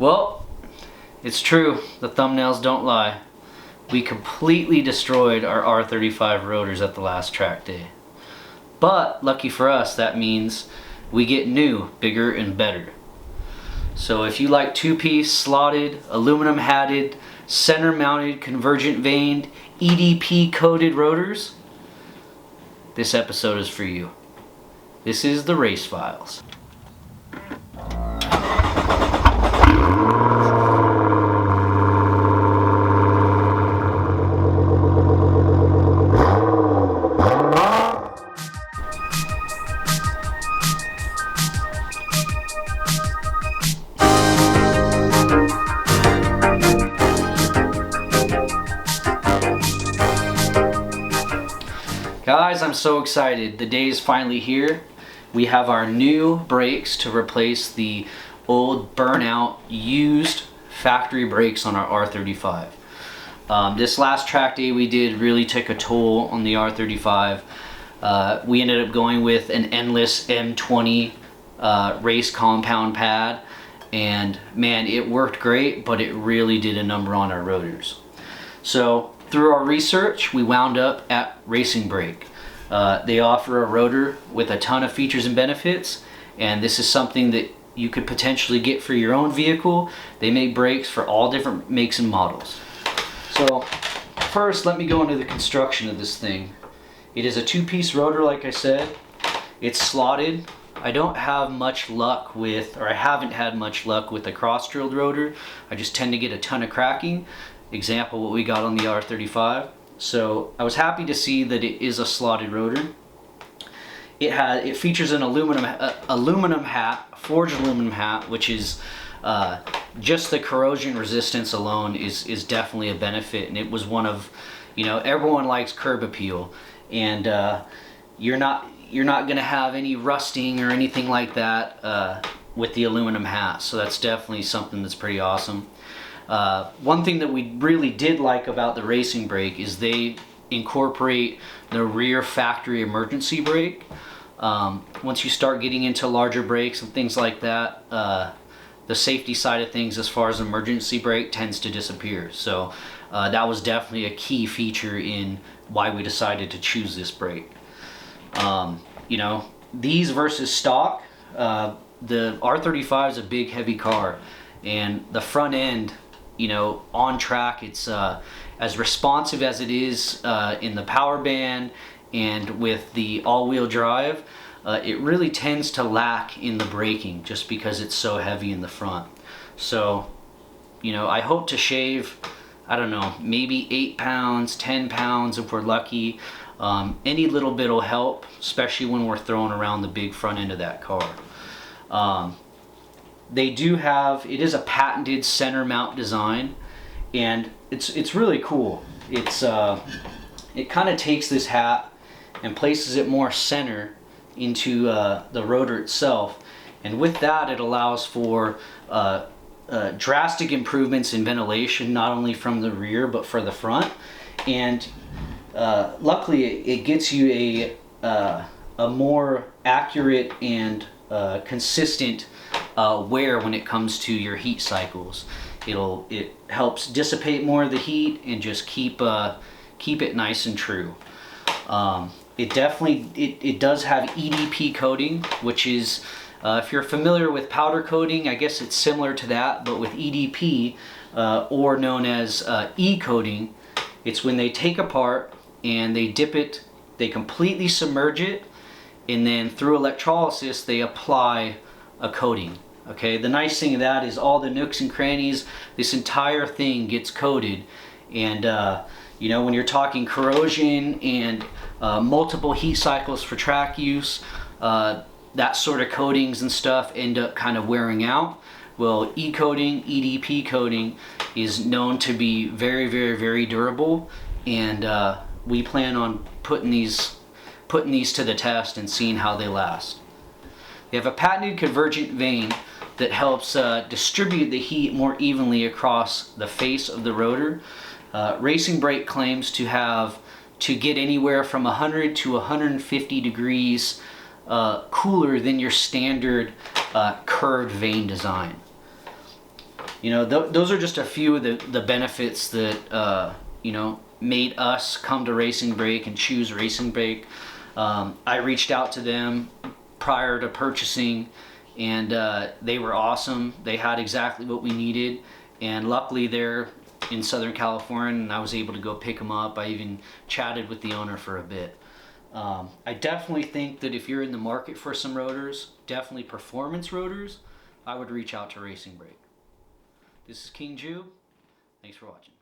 Well, it's true. The thumbnails don't lie. We completely destroyed our R35 rotors at the last track day. But lucky for us, that means we get new, bigger, and better. So if you like two-piece, slotted, aluminum hatted, center mounted, convergent vaned, EDP coated rotors, this episode is for you. This is the Race Files. Guys, I'm so excited. The day is finally here. We have our new brakes to replace the old burnout used factory brakes on our R35. This last track day we did really took a toll on the R35. We ended up going with an endless M20 race compound pad, and man, it worked great, but it really did a number on our rotors. So through our research, we wound up at Racing Brake. They offer a rotor with a ton of features and benefits, and this is something that you could potentially get for your own vehicle. They make brakes for all different makes and models. So first, let me go into the construction of this thing. It is a two-piece rotor, like I said. It's slotted. I don't have much luck with, or I haven't had much luck with a cross-drilled rotor. I just tend to get a ton of cracking. Example, what we got on the R35. So I was happy to see that it is a slotted rotor. It features an aluminum hat, forged aluminum hat, which is just the corrosion resistance alone is definitely a benefit. And it was one of, everyone likes curb appeal, and you're not going to have any rusting or anything like that with the aluminum hat. So that's definitely something that's pretty awesome. One thing that we really did like about the Racing Brake is they incorporate the rear factory emergency brake. Once you start getting into larger brakes and things like that, the safety side of things as far as emergency brake tends to disappear. So that was definitely a key feature in why we decided to choose this brake. These versus stock, the R35 is a big heavy car, and the front end, on track, it's as responsive as it is in the power band and with the all-wheel drive. It really tends to lack in the braking just because it's so heavy in the front. So, I hope to shave, I don't know, maybe 8 pounds, 10 pounds if we're lucky. Any little bit will help, especially when we're throwing around the big front end of that car. They do have, it is a patented center mount design, and it's really cool. It kind of takes this hat and places it more center into the rotor itself, and with that it allows for drastic improvements in ventilation, not only from the rear but for the front, and luckily it gets you a more accurate and consistent wear when it comes to your heat cycles. It helps dissipate more of the heat and just keep it nice and true. It does have EDP coating, which is if you're familiar with powder coating, I guess it's similar to that, but with EDP or known as E-coating, it's when they take apart and they dip it, they completely submerge it, and then through electrolysis they apply a coating. Okay, the nice thing of that is all the nooks and crannies, this entire thing gets coated, and when you're talking corrosion and multiple heat cycles for track use, that sort of coatings and stuff end up kind of wearing out. Well, E-coating, EDP coating is known to be very, very, very durable, and we plan on putting these to the test and seeing how they last. They have a patented convergent vane that helps distribute the heat more evenly across the face of the rotor. Racing Brake claims to get anywhere from 100 to 150 degrees cooler than your standard curved vane design. You know, those are just a few of the benefits that you know, made us come to Racing Brake and choose Racing Brake. I reached out to them prior to purchasing, and they were awesome. They had exactly what we needed, and luckily they're in Southern California, and I was able to go pick them up. I even chatted with the owner for a bit. I definitely think that if you're in the market for some rotors, definitely performance rotors, I would reach out to Racing Brake. This is King Jew. Thanks for watching.